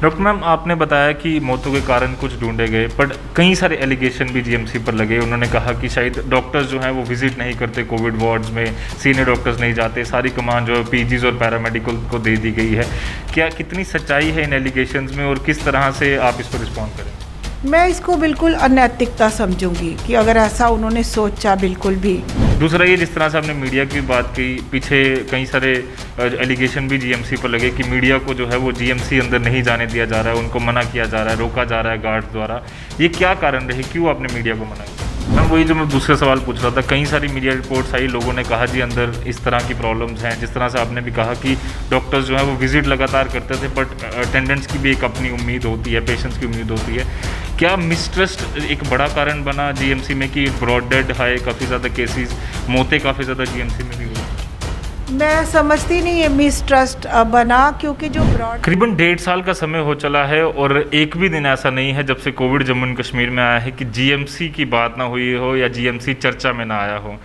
Doctor ma'am, आपने बताया कि मौतों के कारण कुछ ढूंढे गए, बट कई सारे एलिगेशन भी जीएमसी पर लगे। उन्होंने कहा कि शायद डॉक्टर्स जो हैं वो विजिट नहीं करते कोविड वार्ड्स में, सीनियर डॉक्टर्स नहीं जाते, सारी कमान जो है पीजीज और पैरामेडिकल को दे दी गई है। क्या कितनी सच्चाई है इन एलिगेशंस में और किस तरह से आप इस पर रिस्पॉन्ड करें? मैं इसको बिल्कुल अनैतिकता समझूंगी कि अगर ऐसा उन्होंने सोचा बिल्कुल भी। दूसरा ये, जिस तरह से आपने मीडिया की बात की, पीछे कई सारे एलिगेशन भी जीएमसी पर लगे कि मीडिया को जो है वो जीएमसी अंदर नहीं जाने दिया जा रहा है, उनको मना किया जा रहा है, रोका जा रहा है गार्ड्स द्वारा। ये क्या कारण रहे, क्यों आपने मीडिया को मना किया? मैम, वही जो मैं दूसरा सवाल पूछ रहा था, कई सारी मीडिया रिपोर्ट्स आई, लोगों ने कहा जी अंदर इस तरह की प्रॉब्लम्स हैं। जिस तरह से आपने भी कहा कि डॉक्टर्स जो है वो विजिट लगातार करते थे, बट अटेंडेंट्स की भी एक अपनी उम्मीद होती है, पेशेंट्स की उम्मीद होती है। क्या मिसट्रस्ट एक बड़ा कारण बना जीएमसी में कि ब्रॉड डेड है, काफ़ी ज़्यादा केसेस, मौतें काफ़ी ज़्यादा जीएमसी में भी हुई? मैं समझती नहीं है मिसट्रस्ट बना, क्योंकि जो ब्रॉड करीबन 1.5 साल का समय हो चला है और एक भी दिन ऐसा नहीं है जब से कोविड जम्मू एंड कश्मीर में आया है कि जीएमसी की बात ना हुई हो या जीएमसी चर्चा में ना आया हो।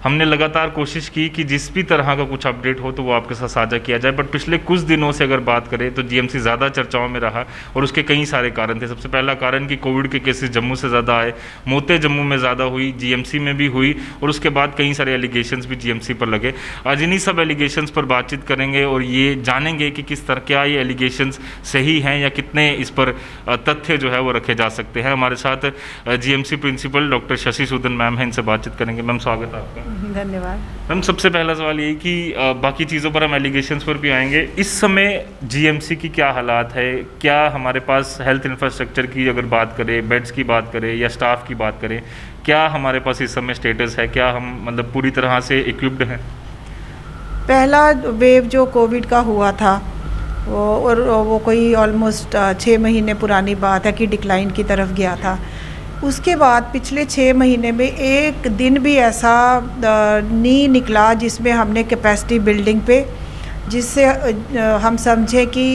हमने लगातार कोशिश की कि जिस भी तरह का कुछ अपडेट हो तो वो आपके साथ साझा किया जाए, बट पिछले कुछ दिनों से अगर बात करें तो जीएमसी ज़्यादा चर्चाओं में रहा और उसके कई सारे कारण थे। सबसे पहला कारण कि कोविड के केसेस जम्मू से ज़्यादा आए, मौतें जम्मू में ज़्यादा हुई, जीएमसी में भी हुई, और उसके बाद कई सारे एलिगेशंस भी जीएमसी पर लगे। आज इन्हीं सब एलिगेशंस पर बातचीत करेंगे और ये जानेंगे कि किस तरह, क्या ये एलिगेशंस सही हैं या कितने इस पर तथ्य जो है वो रखे जा सकते हैं। हमारे साथ GMC principal doctor Shashi Sudan ma'am हैं, इनसे बातचीत करेंगे। मैम, स्वागत है आपका। धन्यवाद। मैम, सबसे पहला सवाल यही कि बाकी चीज़ों पर हम एलिगेशंस पर भी आएंगे। इस समय जीएमसी की क्या हालात है? क्या हमारे पास हेल्थ इंफ्रास्ट्रक्चर की अगर बात करें, बेड्स की बात करें या स्टाफ की बात करें, क्या हमारे पास इस समय स्टेटस है? क्या हम मतलब पूरी तरह से इक्विप्ड हैं? पहला वेव जो कोविड का हुआ था वो कोई ऑलमोस्ट 6 महीने पुरानी बात है कि डिक्लाइन की तरफ गया था। उसके बाद पिछले 6 महीने में एक दिन भी ऐसा नहीं निकला जिसमें हमने कैपेसिटी बिल्डिंग पे, जिससे हम समझे कि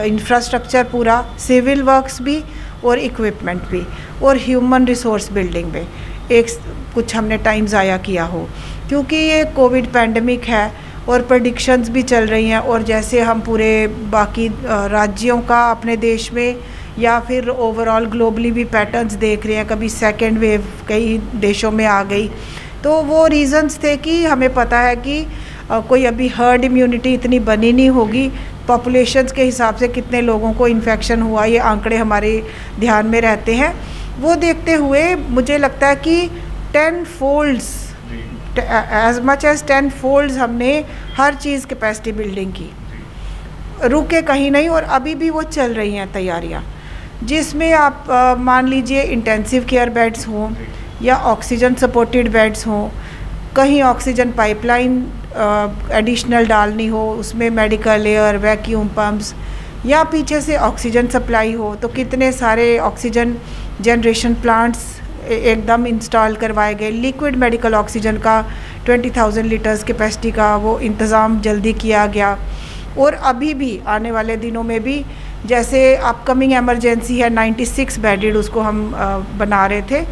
इंफ्रास्ट्रक्चर पूरा, सिविल वर्क्स भी और इक्विपमेंट भी और ह्यूमन रिसोर्स बिल्डिंग में एक कुछ हमने टाइम ज़ाया किया हो, क्योंकि ये कोविड पैंडमिक है और प्रेडिक्शंस भी चल रही हैं। और जैसे हम पूरे बाकी राज्यों का अपने देश में या फिर ओवरऑल ग्लोबली भी पैटर्न्स देख रहे हैं, कभी सेकेंड वेव कई देशों में आ गई, तो वो रीज़न्स थे कि हमें पता है कि कोई अभी हर्ड इम्यूनिटी इतनी बनी नहीं होगी, पॉपुलेशंस के हिसाब से कितने लोगों को इन्फेक्शन हुआ, ये आंकड़े हमारे ध्यान में रहते हैं। वो देखते हुए मुझे लगता है कि 10 folds, as much as 10 folds हमने हर चीज़ कैपेसिटी बिल्डिंग की, रुके कहीं नहीं, और अभी भी वो चल रही हैं तैयारियाँ, जिसमें आप मान लीजिए इंटेंसिव केयर बेड्स हों या ऑक्सीजन सपोर्टेड बेड्स हों, कहीं ऑक्सीजन पाइपलाइन एडिशनल डालनी हो, उसमें मेडिकल एयर, वैक्यूम पम्प्स, या पीछे से ऑक्सीजन सप्लाई हो, तो कितने सारे ऑक्सीजन जनरेशन प्लांट्स एकदम इंस्टॉल करवाए गए। लिक्विड मेडिकल ऑक्सीजन का 20,000 लीटर्स कैपेसिटी का वो इंतज़ाम जल्दी किया गया। और अभी भी आने वाले दिनों में भी, जैसे अपकमिंग इमरजेंसी है 96 बेडेड, उसको हम बना रहे थे,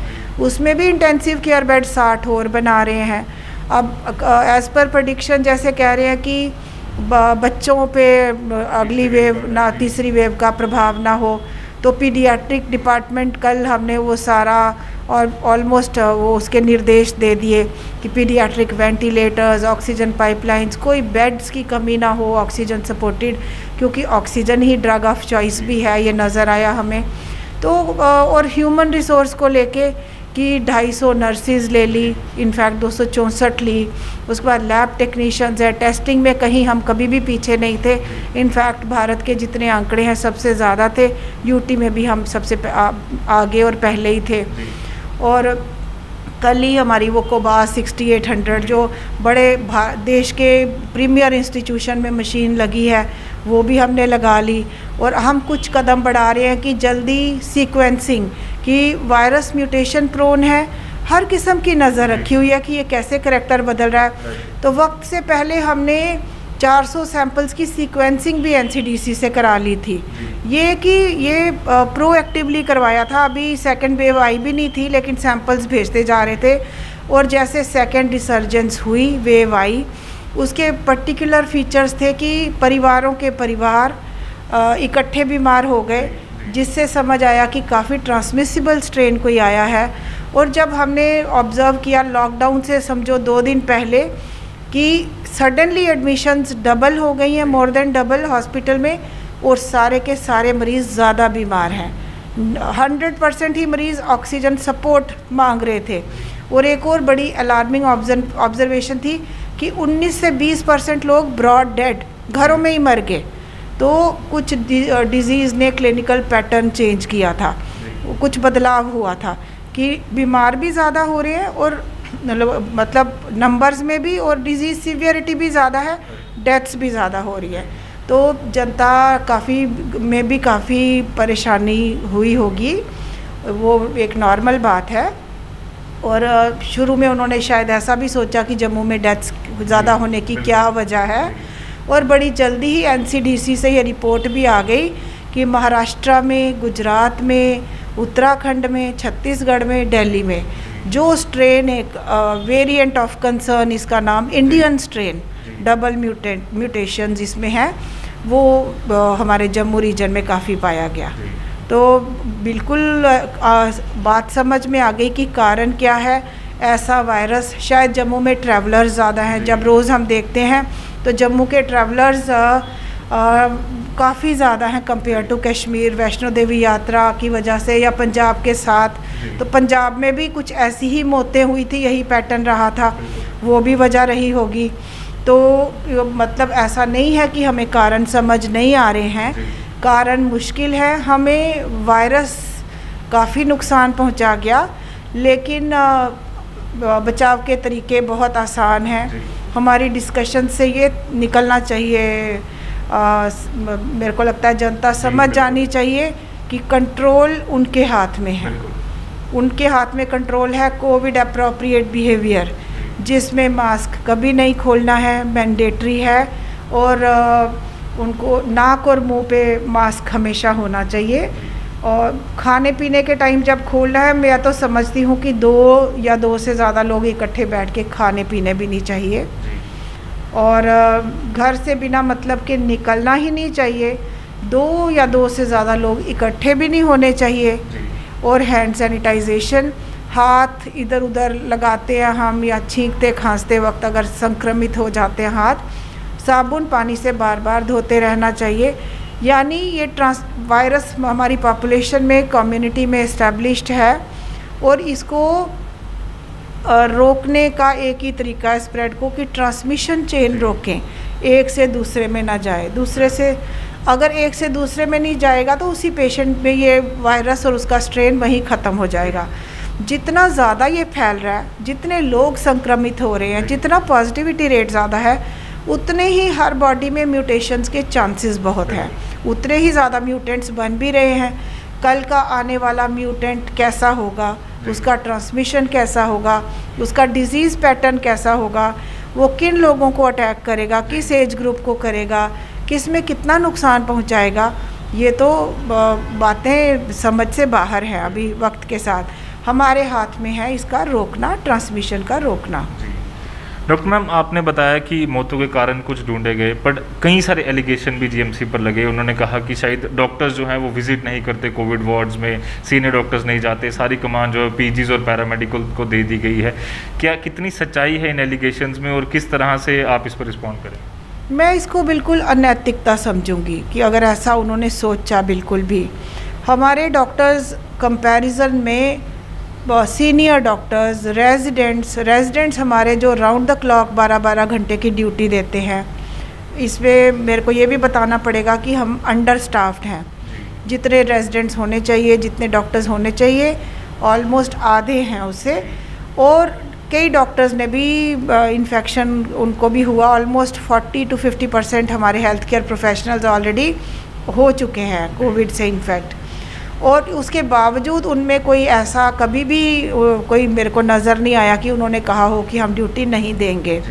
उसमें भी इंटेंसिव केयर बेड 60 और बना रहे हैं। अब एज़ पर प्रेडिक्शन जैसे कह रहे हैं कि बच्चों पे अगली वेव ना, तीसरी वेव का प्रभाव ना हो, तो पीडियाट्रिक डिपार्टमेंट कल हमने वो सारा और ऑलमोस्ट वो उसके निर्देश दे दिए कि पीडियाट्रिक वेंटिलेटर्स, ऑक्सीजन पाइपलाइंस, कोई बेड्स की कमी ना हो, ऑक्सीजन सपोर्टेड, क्योंककि ऑक्सीजन ही ड्रग ऑफ चॉइस भी है, ये नज़र आया हमें। तो और ह्यूमन रिसोर्स को लेके कि 250 नर्सिस ले ली, इनफैक्ट 264 ली, उसके बाद लैब टेक्नीशियंस है, टेस्टिंग में कहीं हम कभी भी पीछे नहीं थे। इनफैक्ट भारत के जितने आंकड़े हैं सबसे ज़्यादा थे, यूटी में भी हम सबसे आगे और पहले ही थे। और कल ही हमारी वो कोबास 6800 जो बड़े देश के प्रीमियर इंस्टीट्यूशन में मशीन लगी है, वो भी हमने लगा ली। और हम कुछ कदम बढ़ा रहे हैं कि जल्दी सीक्वेंसिंग कि वायरस म्यूटेशन प्रोन है, हर किस्म की नज़र रखी हुई है कि ये कैसे करैक्टर बदल रहा है। तो वक्त से पहले हमने 400 सैंपल्स की सीक्वेंसिंग भी एनसीडीसी से करा ली थी। ये प्रोएक्टिवली करवाया था, अभी सेकंड वेव आई भी नहीं थी, लेकिन सैंपल्स भेजते जा रहे थे। और जैसे सेकंड रिसर्जेंस हुई, वेव आई, उसके पर्टिकुलर फीचर्स थे कि परिवारों के परिवार इकट्ठे बीमार हो गए, जिससे समझ आया कि काफ़ी ट्रांसमिसिबल स्ट्रेन कोई आया है। और जब हमने ऑब्ज़र्व किया लॉकडाउन से समझो 2 दिन पहले कि सडनली एडमिशन्स डबल हो गई हैं, मोर देन डबल हॉस्पिटल में, और सारे के सारे मरीज़ ज़्यादा बीमार हैं। 100% ही मरीज़ ऑक्सीजन सपोर्ट मांग रहे थे। और एक और बड़ी अलार्मिंग ऑब्जर्वेशन थी कि 19 से 20% लोग ब्रॉड डेड घरों में ही मर गए। तो कुछ डिज़ीज़ ने क्लिनिकल पैटर्न चेंज किया था, कुछ बदलाव हुआ था कि बीमार भी ज़्यादा हो रहे हैं और मतलब नंबर्स में भी, और डिज़ीज़ सीवियरिटी भी ज़्यादा है, डेथ्स भी ज़्यादा हो रही है। तो जनता में भी काफ़ी परेशानी हुई होगी, वो एक नॉर्मल बात है। और शुरू में उन्होंने शायद ऐसा भी सोचा कि जम्मू में डेथ्स ज़्यादा होने की क्या वजह है, और बड़ी जल्दी ही एनसीडीसी से ये रिपोर्ट भी आ गई कि महाराष्ट्र में, गुजरात में, उत्तराखंड में, छत्तीसगढ़ में, दिल्ली में जो स्ट्रेन, एक वेरिएंट ऑफ कंसर्न, इसका नाम इंडियन स्ट्रेन, डबल म्यूटेशन इसमें है, वो हमारे जम्मू रीजन में काफ़ी पाया गया। तो बिल्कुल बात समझ में आ गई कि कारण क्या है। ऐसा वायरस शायद जम्मू में ट्रैवलर्स ज़्यादा हैं, जब रोज़ हम देखते हैं तो जम्मू के ट्रैवलर्स काफ़ी ज़्यादा हैं कंपेयर टू कश्मीर, वैष्णो देवी यात्रा की वजह से, या पंजाब के साथ। तो पंजाब में भी कुछ ऐसी ही मौतें हुई थी, यही पैटर्न रहा था, वो भी वजह रही होगी। तो मतलब ऐसा नहीं है कि हमें कारण समझ नहीं आ रहे हैं, कारण मुश्किल है। हमें वायरस काफ़ी नुकसान पहुंचा गया, लेकिन बचाव के तरीके बहुत आसान हैं। हमारी डिस्कशन से ये निकलना चाहिए, मेरे को लगता है जनता समझ जानी चाहिए कि कंट्रोल उनके हाथ में है, उनके हाथ में कंट्रोल है। कोविड अप्रोप्रिएट बिहेवियर, जिसमें मास्क कभी नहीं खोलना है, मैंडेटरी है, और उनको नाक और मुंह पे मास्क हमेशा होना चाहिए। और खाने पीने के टाइम जब खोलना है, मैं तो समझती हूँ कि 2 या 2 से ज़्यादा लोग इकट्ठे बैठ के खाने पीने भी नहीं चाहिए, और घर से बिना मतलब के निकलना ही नहीं चाहिए। 2 या 2 से ज़्यादा लोग इकट्ठे भी नहीं होने चाहिए। और हैंड सैनिटाइजेशन, हाथ इधर उधर लगाते हैं हम, या छींकते खांसते वक्त अगर संक्रमित हो जाते हैं हाथ, साबुन पानी से बार बार धोते रहना चाहिए। यानी ये वायरस हमारी पॉपुलेशन में, कम्युनिटी में इस्टेब्लिश्ड है, और इसको रोकने का एक ही तरीका है स्प्रेड को, कि ट्रांसमिशन चेन रोकें, एक से दूसरे में ना जाए। दूसरे से अगर एक से दूसरे में नहीं जाएगा तो उसी पेशेंट में ये वायरस और उसका स्ट्रेन वहीं ख़त्म हो जाएगा। जितना ज़्यादा ये फैल रहा है, जितने लोग संक्रमित हो रहे हैं, जितना पॉजिटिविटी रेट ज़्यादा है, उतने ही हर बॉडी में म्यूटेशंस के चांसेस बहुत हैं, उतने ही ज़्यादा म्यूटेंट्स बन भी रहे हैं। कल का आने वाला म्यूटेंट कैसा होगा, उसका ट्रांसमिशन कैसा होगा, उसका डिजीज़ पैटर्न कैसा होगा, वो किन लोगों को अटैक करेगा, किस एज ग्रुप को करेगा, किस में कितना नुकसान पहुंचाएगा, ये तो बातें समझ से बाहर हैं। अभी वक्त के साथ हमारे हाथ में है इसका रोकना, ट्रांसमिशन का रोकना। डॉक्टर मैम, आपने बताया कि मौतों के कारण कुछ ढूंढे गए, बट कई सारे एलिगेशन भी जीएमसी पर लगे। उन्होंने कहा कि शायद डॉक्टर्स जो हैं वो विजिट नहीं करते कोविड वार्ड्स में, सीनियर डॉक्टर्स नहीं जाते, सारी कमान जो है पीजीज और पैरामेडिकल को दे दी गई है। क्या कितनी सच्चाई है इन एलिगेशंस में, और किस तरह से आप इस पर रिस्पॉन्ड करें? मैं इसको बिल्कुल अनैतिकता समझूंगी कि अगर ऐसा उन्होंने सोचा। बिल्कुल भी हमारे डॉक्टर्स कंपैरिजन में सीनियर डॉक्टर्स, रेजिडेंट्स हमारे जो राउंड द क्लॉक 12-12 घंटे की ड्यूटी देते हैं, इसमें मेरे को ये भी बताना पड़ेगा कि हम अंडर स्टाफ्ड हैं। जितने रेजिडेंट्स होने चाहिए, जितने डॉक्टर्स होने चाहिए, ऑलमोस्ट आधे हैं उससे। और कई डॉक्टर्स ने भी इन्फेक्शन उनको भी हुआ। ऑलमोस्ट 40 to 50% हमारे हेल्थ केयर प्रोफेशनल्स ऑलरेडी हो चुके हैं कोविड से इन्फेक्ट। और उसके बावजूद उनमें कोई ऐसा कभी भी कोई मेरे को नज़र नहीं आया कि उन्होंने कहा हो कि हम ड्यूटी नहीं देंगे।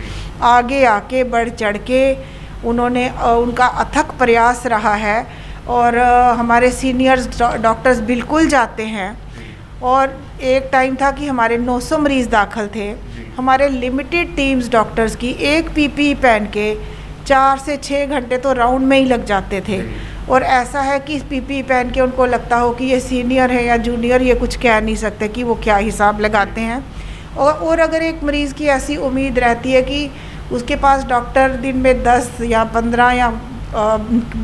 आगे आके बढ़ चढ़ के उन्होंने उनका अथक प्रयास रहा है, और हमारे सीनियर्स डॉक्टर्स बिल्कुल जाते हैं। और एक टाइम था कि हमारे 900 मरीज़ दाखिल थे, हमारे लिमिटेड टीम्स डॉक्टर्स की एक पीपीई पहन के 4 से 6 घंटे तो राउंड में ही लग जाते थे। और ऐसा है कि पीपी पहन के उनको लगता हो कि ये सीनियर है या जूनियर, ये कुछ कह नहीं सकते कि वो क्या हिसाब लगाते हैं। और अगर एक मरीज़ की ऐसी उम्मीद रहती है कि उसके पास डॉक्टर दिन में 10 या 15 या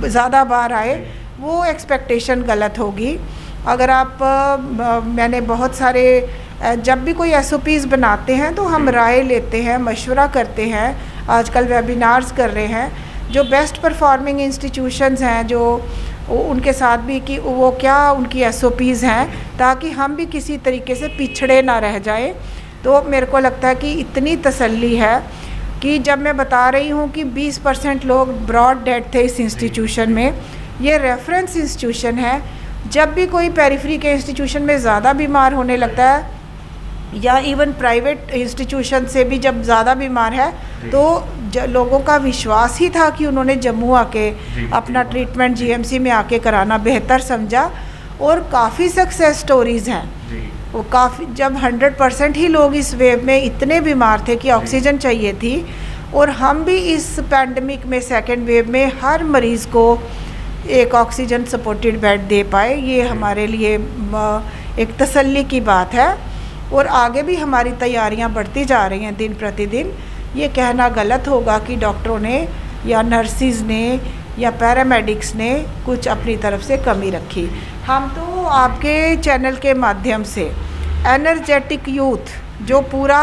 ज़्यादा बार आए, वो एक्सपेक्टेशन गलत होगी। अगर आप मैंने बहुत सारे जब भी कोई SOPs बनाते हैं तो हम राय लेते हैं, मशवरा करते हैं। आजकल वेबिनार्स कर रहे हैं, जो बेस्ट परफॉर्मिंग इंस्टीट्यूशंस हैं जो उनके साथ भी कि वो क्या उनकी SOPs हैं, ताकि हम भी किसी तरीके से पिछड़े ना रह जाएं। तो मेरे को लगता है कि इतनी तसल्ली है कि जब मैं बता रही हूँ कि 20% लोग ब्रॉड डेड थे इस इंस्टीट्यूशन में, ये रेफरेंस इंस्टीट्यूशन है। जब भी कोई पेरिफेरी के इंस्टीट्यूशन में ज़्यादा बीमार होने लगता है या इवन प्राइवेट इंस्टीट्यूशन से भी जब ज़्यादा बीमार है, तो लोगों का विश्वास ही था कि उन्होंने जम्मू आके अपना ट्रीटमेंट GMC में आके कराना बेहतर समझा। और काफ़ी सक्सेस स्टोरीज़ हैं। वो काफ़ी, जब 100% ही लोग इस वेव में इतने बीमार थे कि ऑक्सीजन चाहिए थी, और हम भी इस पैंडमिक में सेकेंड वेव में हर मरीज़ को एक ऑक्सीजन सपोर्टेड बेड दे पाए, ये हमारे लिए एक तसल्ली की बात है। और आगे भी हमारी तैयारियां बढ़ती जा रही हैं दिन प्रतिदिन। ये कहना गलत होगा कि डॉक्टरों ने या नर्सिस ने या पैरामेडिक्स ने कुछ अपनी तरफ से कमी रखी। हम तो आपके चैनल के माध्यम से एनर्जेटिक यूथ, जो पूरा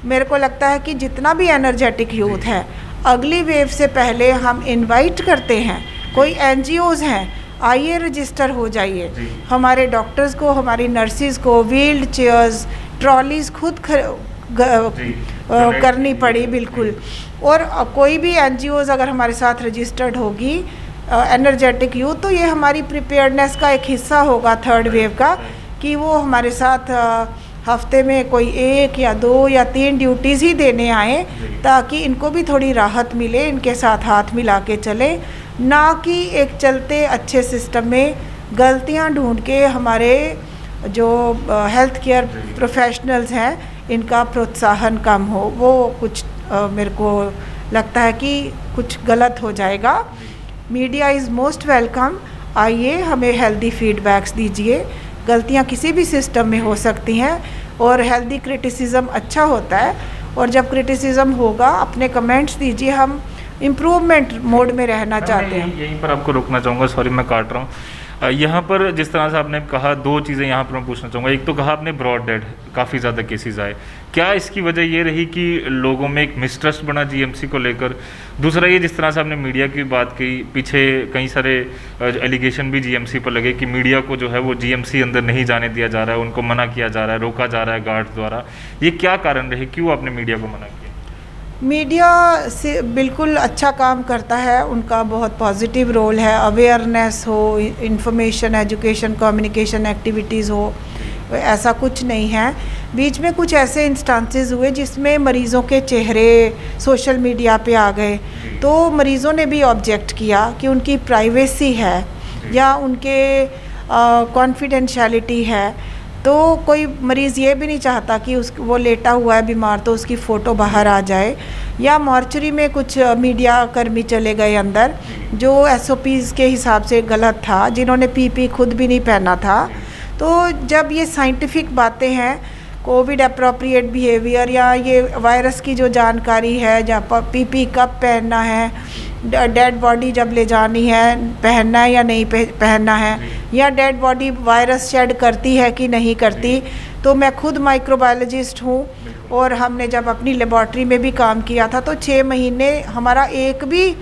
मेरे को लगता है कि जितना भी एनर्जेटिक यूथ है, अगली वेव से पहले हम इनवाइट करते हैं। कोई NGOs हैं, आइए रजिस्टर हो जाइए। हमारे डॉक्टर्स को, हमारी नर्सिस को व्हील चेयर्स, ट्रॉलीज़ खुद करनी पड़ी, बिल्कुल। और कोई भी NGOs अगर हमारे साथ रजिस्टर्ड होगी एनर्जेटिक यूथ, तो ये हमारी प्रिपेयर्डनेस का एक हिस्सा होगा थर्ड वेव का, कि वो हमारे साथ हफ्ते में कोई 1 या 2 या 3 ड्यूटीज़ ही देने आए, ताकि इनको भी थोड़ी राहत मिले, इनके साथ हाथ मिला के चले, ना कि एक चलते अच्छे सिस्टम में गलतियां ढूंढ के हमारे जो हेल्थ केयर प्रोफेशनल्स हैं इनका प्रोत्साहन कम हो। वो कुछ मेरे को लगता है कि कुछ गलत हो जाएगा। Media is most welcome. आइए, हमें हेल्दी फीडबैक्स दीजिए। गलतियां किसी भी सिस्टम में हो सकती हैं, और हेल्दी क्रिटिसिज्म अच्छा होता है। और जब क्रिटिसिज्म होगा, अपने कमेंट्स दीजिए। हम इम्प्रूवमेंट मोड में रहना चाहते हैं। यहीं पर आपको रोकना चाहूँगा, सॉरी मैं काट रहा हूँ। यहाँ पर जिस तरह से आपने कहा, 2 चीज़ें यहाँ पर मैं पूछना चाहूँगा। एक तो कहा आपने ब्रॉड डेड काफ़ी ज़्यादा केसेस आए, क्या इसकी वजह ये रही कि लोगों में एक मिसट्रस्ट बना GMC को लेकर? दूसरा ये, जिस तरह से आपने मीडिया की बात की, पीछे कई सारे एलिगेशन भी GMC पर लगे कि मीडिया को जो है वो GMC अंदर नहीं जाने दिया जा रहा है, उनको मना किया जा रहा है, रोका जा रहा है गार्ड द्वारा। ये क्या कारण रहे, क्यों आपने मीडिया को मना किया? मीडिया से बिल्कुल अच्छा काम करता है, उनका बहुत पॉजिटिव रोल है। अवेयरनेस हो, इंफॉर्मेशन, एजुकेशन, कम्युनिकेशन एक्टिविटीज़ हो, ऐसा कुछ नहीं है। बीच में कुछ ऐसे इंस्टांसेस हुए जिसमें मरीज़ों के चेहरे सोशल मीडिया पे आ गए, तो मरीज़ों ने भी ऑब्जेक्ट किया कि उनकी प्राइवेसी है या उनके कॉन्फिडेंशियलिटी है। तो कोई मरीज़ ये भी नहीं चाहता कि वो लेटा हुआ है बीमार तो उसकी फ़ोटो बाहर आ जाए। या मॉर्चरी में कुछ मीडिया कर्मी चले गए अंदर, जो SOPs के हिसाब से गलत था, जिन्होंने PP खुद भी नहीं पहना था। तो जब ये साइंटिफिक बातें हैं, कोविड अप्रोप्रिएट बिहेवियर या ये वायरस की जो जानकारी है, जहाँ PP कब पहनना है, डेड बॉडी जब ले जानी है पहनना है या नहीं पहनना है, या डेड बॉडी वायरस शेड करती है कि नहीं करती। तो मैं खुद माइक्रोबायोलॉजिस्ट हूँ, और हमने जब अपनी लेबॉर्ट्री में भी काम किया था, तो 6 महीने हमारा एक भी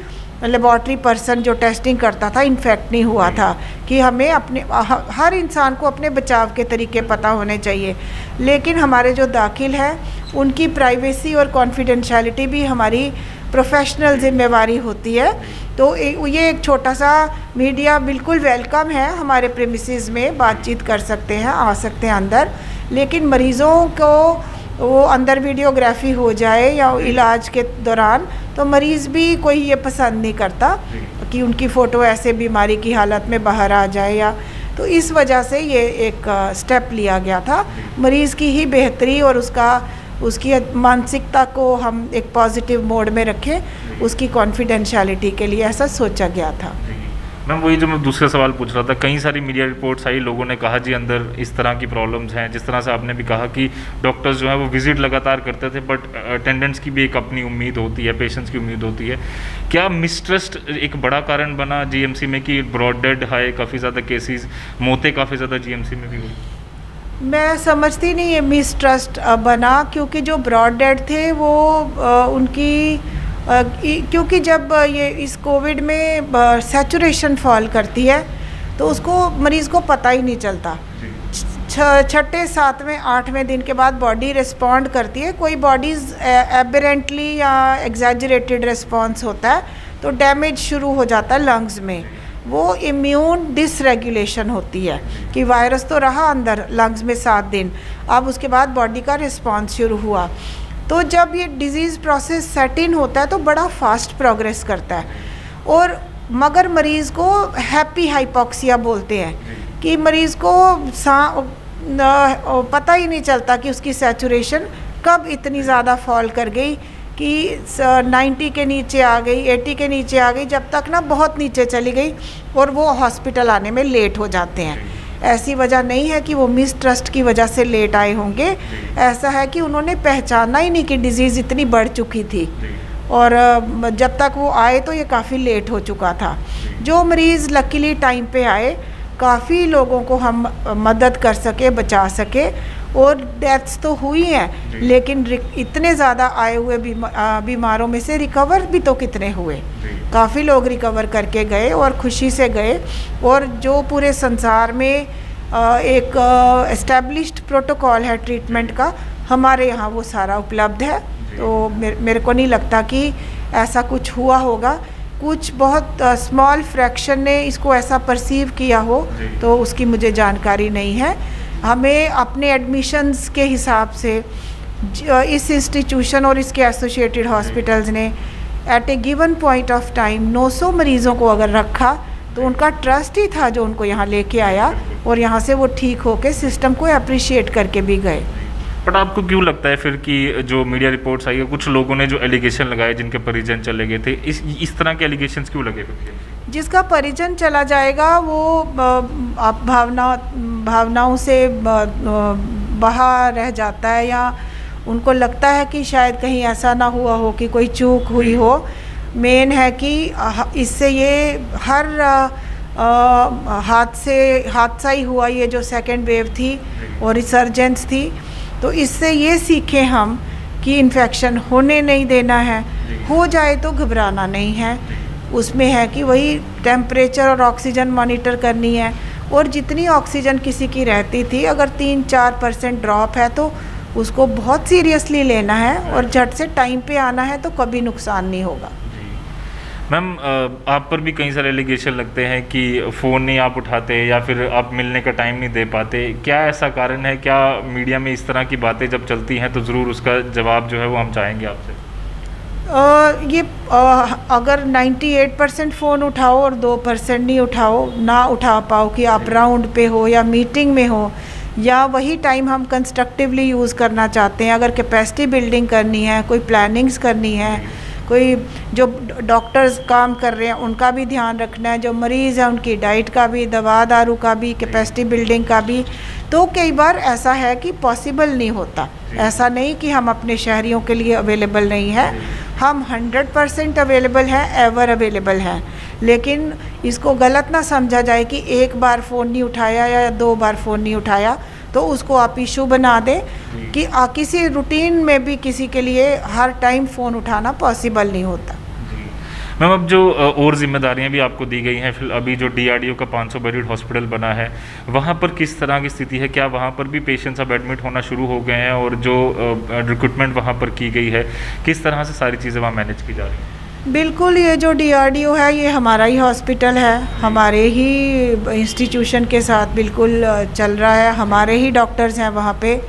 लेबॉर्ट्री पर्सन जो टेस्टिंग करता था इन्फेक्ट नहीं हुआ था। कि हमें अपने हर इंसान को अपने बचाव के तरीके पता होने चाहिए, लेकिन हमारे जो दाखिल है उनकी प्राइवेसी और कॉन्फिडेंशियलिटी भी हमारी प्रोफेशनल जिम्मेवारी होती है। तो ये एक छोटा सा, मीडिया बिल्कुल वेलकम है, हमारे प्रेमिसेस में बातचीत कर सकते हैं, आ सकते हैं अंदर, लेकिन मरीज़ों को वो अंदर वीडियोग्राफी हो जाए या इलाज के दौरान, तो मरीज़ भी कोई ये पसंद नहीं करता कि उनकी फ़ोटो ऐसे बीमारी की हालत में बाहर आ जाए। या तो इस वजह से ये एक स्टेप लिया गया था। मरीज़ की ही बेहतरी और उसकी मानसिकता को हम एक पॉजिटिव मोड में रखें, उसकी कॉन्फिडेंशियलिटी के लिए ऐसा सोचा गया था। मैम वही जो मैं दूसरा सवाल पूछ रहा था, कई सारी मीडिया रिपोर्ट्स आई, लोगों ने कहा जी अंदर इस तरह की प्रॉब्लम्स हैं, जिस तरह से आपने भी कहा कि डॉक्टर्स जो है वो विजिट लगातार करते थे, बट अटेंडेंट्स की भी एक अपनी उम्मीद होती है, पेशेंट्स की उम्मीद होती है। क्या मिसट्रस्ट एक बड़ा कारण बना जीएमसी में कि ब्रॉड डेड है, काफ़ी ज़्यादा केसेस, मौतें काफ़ी ज़्यादा जीएमसी में भी हुई? मैं समझती नहीं है मिसट्रस्ट बना, क्योंकि जो ब्रॉड डेड थे वो उनकी क्योंकि जब ये इस कोविड में सैचुरेशन फॉल करती है तो उसको मरीज़ को पता ही नहीं चलता। छठे, सातवें, आठवें दिन के बाद बॉडी रिस्पॉन्ड करती है। कोई बॉडीज़ एबरेंटली या एग्जैजरेटेड रिस्पॉन्स होता है तो डैमेज शुरू हो जाता है लंग्स में। वो इम्यून डिसरेगुलेशन होती है कि वायरस तो रहा अंदर लंग्स में 7 दिन, अब उसके बाद बॉडी का रिस्पॉन्स शुरू हुआ। तो जब ये डिजीज़ प्रोसेस सेट इन होता है तो बड़ा फास्ट प्रोग्रेस करता है। और मगर मरीज़ को हैप्पी हाइपोक्सिया बोलते हैं कि मरीज़ को पता ही नहीं चलता कि उसकी सैचुरेशन कब इतनी ज़्यादा फॉल कर गई कि 90 के नीचे आ गई, 80 के नीचे आ गई, जब तक ना बहुत नीचे चली गई और वो हॉस्पिटल आने में लेट हो जाते हैं। ऐसी वजह नहीं है कि वो मिसट्रस्ट की वजह से लेट आए होंगे, ऐसा है कि उन्होंने पहचाना ही नहीं कि डिज़ीज़ इतनी बढ़ चुकी थी और जब तक वो आए तो ये काफ़ी लेट हो चुका था। जो मरीज़ लकीली टाइम पे आए, काफ़ी लोगों को हम मदद कर सके, बचा सके, और डेथ्स तो हुई हैं लेकिन इतने ज़्यादा आए हुए बीमारों में से रिकवर भी तो कितने हुए। काफ़ी लोग रिकवर करके गए और खुशी से गए, और जो पूरे संसार में एक एस्टेब्लिश्ड प्रोटोकॉल है ट्रीटमेंट का, हमारे यहाँ वो सारा उपलब्ध है। तो मेरे को नहीं लगता कि ऐसा कुछ हुआ होगा। कुछ बहुत स्मॉल फ्रैक्शन ने इसको ऐसा परसीव किया हो तो उसकी मुझे जानकारी नहीं है। हमें अपने एडमिशन्स के हिसाब से इस इंस्टीट्यूशन और इसके एसोसिएटेड हॉस्पिटल्स ने at a given point of time 900 मरीज़ों को अगर रखा तो उनका ट्रस्ट ही था जो उनको यहाँ लेके आया, और यहाँ से वो ठीक होके सिस्टम को अप्रिशिएट करके भी गए। बट आपको क्यों लगता है फिर कि जो मीडिया रिपोर्ट्स आई है, कुछ लोगों ने जो एलिगेशन लगाए जिनके परिजन चले गए थे, इस तरह के एलिगेशंस क्यों लगे फिर? जिसका परिजन चला जाएगा वो आप भावनाओं से बहा रह जाता है, या उनको लगता है कि शायद कहीं ऐसा ना हुआ हो कि कोई चूक हुई हो। मेन है कि इससे ये हर हादसा ही हुआ, ये जो सेकेंड वेव थी और रिसर्जेंस थी, तो इससे ये सीखें हम कि इन्फेक्शन होने नहीं देना है, हो जाए तो घबराना नहीं है। उसमें है कि वही टेम्परेचर और ऑक्सीजन मॉनिटर करनी है, और जितनी ऑक्सीजन किसी की रहती थी अगर 3-4% ड्रॉप है तो उसको बहुत सीरियसली लेना है, और झट से टाइम पे आना है तो कभी नुकसान नहीं होगा। मैम आप पर भी कई सारे एलिगेशन लगते हैं कि फ़ोन नहीं आप उठाते या फिर आप मिलने का टाइम नहीं दे पाते, क्या ऐसा कारण है? क्या मीडिया में इस तरह की बातें जब चलती हैं तो ज़रूर उसका जवाब जो है वो हम चाहेंगे आपसे। अगर 98% फ़ोन उठाओ और 2% नहीं उठाओ, ना उठा पाओ कि आप राउंड पे हो या मीटिंग में हो, या वही टाइम हम कंस्ट्रक्टिवली यूज़ करना चाहते हैं, अगर कैपेसिटी बिल्डिंग करनी है, कोई प्लानिंग्स करनी है, कोई जो डॉक्टर्स काम कर रहे हैं उनका भी ध्यान रखना है, जो मरीज़ हैं उनकी डाइट का भी, दवा दारू का भी, कैपेसिटी बिल्डिंग का भी, तो कई बार ऐसा है कि पॉसिबल नहीं होता। ऐसा नहीं कि हम अपने शहरियों के लिए अवेलेबल नहीं है, हम 100% अवेलेबल हैं, एवर अवेलेबल हैं। लेकिन इसको गलत ना समझा जाए कि एक बार फ़ोन नहीं उठाया या 2 बार फ़ोन नहीं उठाया तो उसको आप इशू बना दें कि किसी रूटीन में भी किसी के लिए हर टाइम फ़ोन उठाना पॉसिबल नहीं होता। मैम अब जो और जिम्मेदारियां भी आपको दी गई हैं, फिर अभी जो DRDO का 500 बेडेड हॉस्पिटल बना है, वहाँ पर किस तरह की स्थिति है? क्या वहाँ पर भी पेशेंट्स अब एडमिट होना शुरू हो गए हैं, और जो रिक्रूटमेंट वहाँ पर की गई है किस तरह से सारी चीज़ें वहाँ मैनेज की जा रही हैं? बिल्कुल, ये जो DRDO है ये हमारा ही हॉस्पिटल है, हमारे ही इंस्टीट्यूशन के साथ बिल्कुल चल रहा है, हमारे ही डॉक्टर्स हैं वहाँ पे,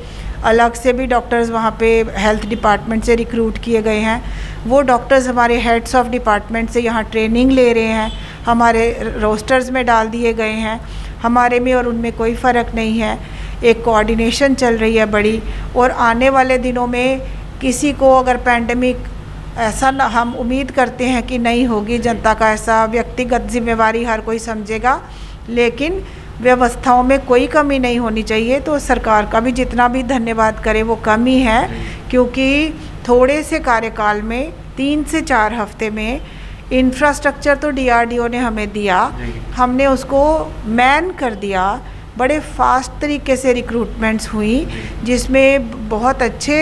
अलग से भी डॉक्टर्स वहाँ पे हेल्थ डिपार्टमेंट से रिक्रूट किए गए हैं। वो डॉक्टर्स हमारे हेड्स ऑफ डिपार्टमेंट से यहाँ ट्रेनिंग ले रहे हैं, हमारे रोस्टर्स में डाल दिए गए हैं, हमारे में और उनमें कोई फ़र्क नहीं है। एक कोऑर्डिनेशन चल रही है बड़ी, और आने वाले दिनों में किसी को अगर पैंडमिक ऐसा न, हम उम्मीद करते हैं कि नहीं होगी। जनता का ऐसा व्यक्तिगत जिम्मेवारी हर कोई समझेगा, लेकिन व्यवस्थाओं में कोई कमी नहीं होनी चाहिए। तो सरकार का भी जितना भी धन्यवाद करे वो कम ही है, क्योंकि थोड़े से कार्यकाल में 3 से 4 हफ्ते में इंफ्रास्ट्रक्चर तो DRDO ने हमें दिया, हमने उसको मैन कर दिया। बड़े फास्ट तरीके से रिक्रूटमेंट्स हुई, जिसमें बहुत अच्छे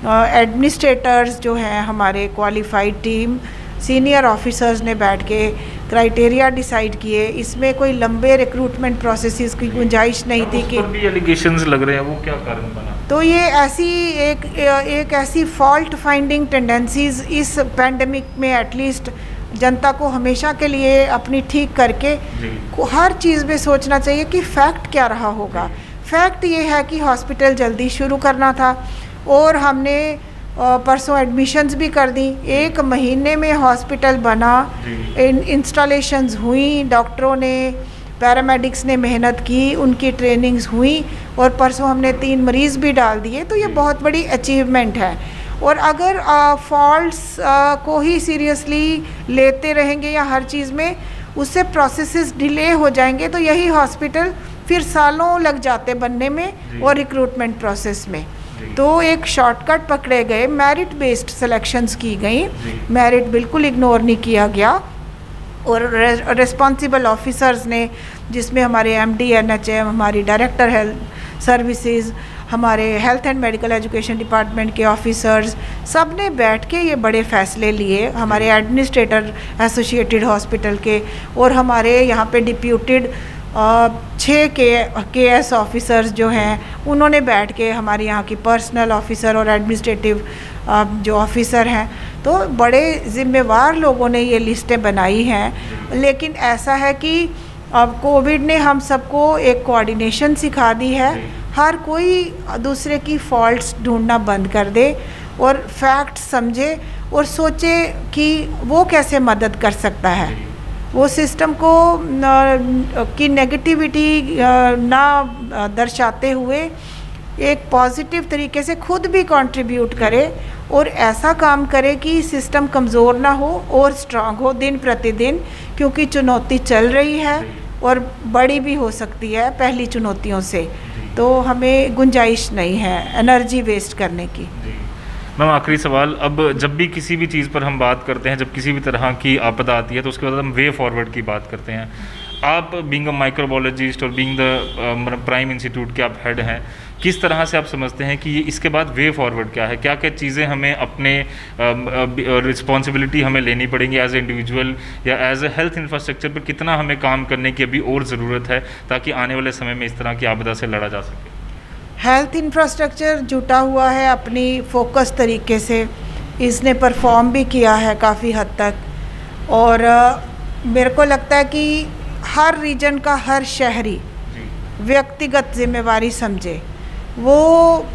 एडमिनिस्ट्रेटर्स जो हैं हमारे, क्वालिफाइड टीम, सीनियर ऑफिसर्स ने बैठ के क्राइटेरिया डिसाइड किए। इसमें कोई लंबे रिक्रूटमेंट प्रोसेसेस की गुंजाइश नहीं थी कि भी एलिगेशंस लग रहे हैं, वो क्या कारण बना? तो ये ऐसी एक ऐसी फॉल्ट फाइंडिंग टेंडेंसीज इस पैंडेमिक में एटलीस्ट जनता को हमेशा के लिए अपनी ठीक करके हर चीज़ में सोचना चाहिए कि फैक्ट क्या रहा होगा। फैक्ट ये है कि हॉस्पिटल जल्दी शुरू करना था और हमने परसों एडमिशन्स भी कर दी। 1 महीने में हॉस्पिटल बना, इंस्टॉलेशंस हुई, डॉक्टरों ने, पैरामेडिक्स ने मेहनत की, उनकी ट्रेनिंग्स हुई और परसों हमने 3 मरीज़ भी डाल दिए। तो ये बहुत बड़ी अचीवमेंट है। और अगर फॉल्ट्स को ही सीरियसली लेते रहेंगे या हर चीज़ में, उससे प्रोसेसेस डिले हो जाएंगे। तो यही हॉस्पिटल फिर सालों लग जाते बनने में और रिक्रूटमेंट प्रोसेस में। तो एक शॉर्टकट पकड़े गए, मेरिट बेस्ड सिलेक्शंस की गई, मेरिट बिल्कुल इग्नोर नहीं किया गया। और रिस्पॉन्सिबल ऑफिसर्स ने, जिसमें हमारे MD NHM, हमारी डायरेक्टर हेल्थ सर्विसेज, हमारे health and medical education department के ऑफिसर्स, सब ने बैठ के ये बड़े फ़ैसले लिए। हमारे एडमिनिस्ट्रेटर एसोसिएटेड हॉस्पिटल के और हमारे यहाँ पे डिप्यूटेड 6 KS ऑफिसर्स जो हैं, उन्होंने बैठ के, हमारे यहाँ की पर्सनल ऑफिसर और एडमिनिस्ट्रेटिव जो ऑफिसर हैं, तो बड़े ज़िम्मेवार लोगों ने ये लिस्टें बनाई हैं। लेकिन ऐसा है कि अब कोविड ने हम सबको एक कोऑर्डिनेशन सिखा दी है। हर कोई दूसरे की फॉल्ट्स ढूंढना बंद कर दे और फैक्ट समझे और सोचे कि वो कैसे मदद कर सकता है। वो सिस्टम को की नेगेटिविटी ना दर्शाते हुए एक पॉजिटिव तरीके से खुद भी कंट्रीब्यूट करे और ऐसा काम करे कि सिस्टम कमज़ोर ना हो और स्ट्रांग हो दिन प्रतिदिन, क्योंकि चुनौती चल रही है और बड़ी भी हो सकती है पहली चुनौतियों से। तो हमें गुंजाइश नहीं है एनर्जी वेस्ट करने की। मैम, आखिरी सवाल, अब जब भी किसी भी चीज़ पर हम बात करते हैं, जब किसी भी तरह की आपदा आती है, तो उसके बाद हम वे फॉरवर्ड की बात करते हैं। आप बीइंग अ माइक्रोबायोलॉजिस्ट और बीइंग द प्राइम इंस्टीट्यूट के आप हेड हैं, किस तरह से आप समझते हैं कि ये इसके बाद वे फॉरवर्ड क्या है? क्या क्या चीज़ें हमें अपने रिस्पॉन्सिबिलिटी हमें लेनी पड़ेंगी एज ए इंडिविजुअल या एज ए हेल्थ इंफ्रास्ट्रक्चर पर, कितना हमें काम करने की अभी और ज़रूरत है ताकि आने वाले समय में इस तरह की आपदा से लड़ा जा सके? हेल्थ इंफ्रास्ट्रक्चर जुटा हुआ है अपनी फोकस तरीके से, इसने परफॉर्म भी किया है काफ़ी हद तक। और मेरे को लगता है कि हर रीजन का हर शहरी व्यक्तिगत जिम्मेवारी समझे, वो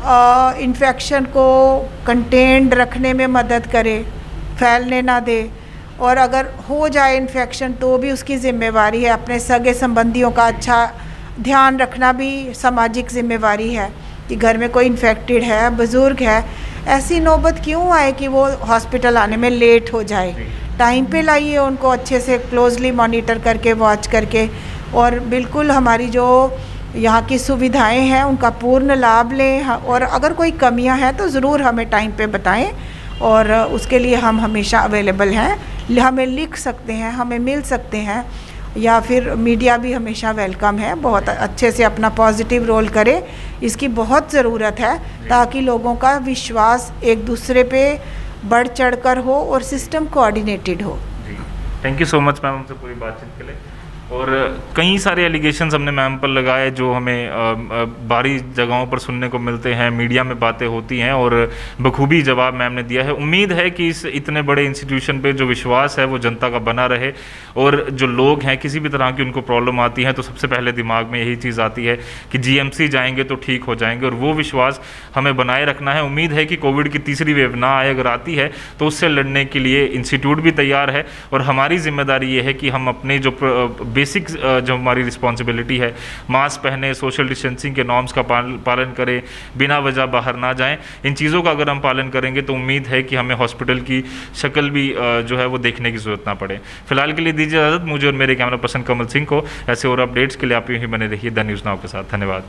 इन्फेक्शन को कंटेन्ड रखने में मदद करे, फैलने ना दे। और अगर हो जाए इन्फेक्शन तो भी उसकी ज़िम्मेवारी है, अपने सगे संबंधियों का अच्छा ध्यान रखना भी सामाजिक जिम्मेवारी है कि घर में कोई इन्फेक्टेड है, बुज़ुर्ग है, ऐसी नौबत क्यों आए कि वो हॉस्पिटल आने में लेट हो जाए। टाइम पे लाइए उनको, अच्छे से क्लोजली मॉनिटर करके, वॉच करके, और बिल्कुल हमारी जो यहाँ की सुविधाएं हैं उनका पूर्ण लाभ लें। और अगर कोई कमियां हैं तो ज़रूर हमें टाइम पे बताएं, और उसके लिए हम हमेशा अवेलेबल हैं। हमें लिख सकते हैं, हमें मिल सकते हैं, या फिर मीडिया भी हमेशा वेलकम है। बहुत अच्छे से अपना पॉजिटिव रोल करे, इसकी बहुत ज़रूरत है ताकि लोगों का विश्वास एक दूसरे पे बढ़ चढ़कर हो और सिस्टम कोऑर्डिनेटेड हो। Thank you so much ma'am हमसे पूरी बातचीत के लिए। और कई सारे एलिगेशंस हमने मैम पर लगाए जो हमें बारी जगहों पर सुनने को मिलते हैं, मीडिया में बातें होती हैं, और बखूबी जवाब मैम ने दिया है। उम्मीद है कि इस इतने बड़े इंस्टीट्यूशन पे जो विश्वास है वो जनता का बना रहे, और जो लोग हैं किसी भी तरह की उनको प्रॉब्लम आती है तो सबसे पहले दिमाग में यही चीज़ आती है कि GMC जाएंगे तो ठीक हो जाएंगे, और वो विश्वास हमें बनाए रखना है। उम्मीद है कि कोविड की तीसरी वेव ना आए, अगर आती है तो उससे लड़ने के लिए इंस्टीट्यूट भी तैयार है, और हमारी जिम्मेदारी ये है कि हम अपने जो बेसिक जो हमारी रिस्पॉन्सिबिलिटी है, मास्क पहने, सोशल डिस्टेंसिंग के नॉर्म्स का पालन करें, बिना वजह बाहर ना जाएं, इन चीज़ों का अगर हम पालन करेंगे तो उम्मीद है कि हमें हॉस्पिटल की शक्ल भी जो है वो देखने की ज़रूरत ना पड़े। फिलहाल के लिए दीजिए इजाज़त, मुझे और मेरे कैमरा पर्सन कमल सिंह को। ऐसे और अपडेट्स के लिए आप यूँ ही बने रहिए द न्यूज़ नाउ के साथ। धन्यवाद।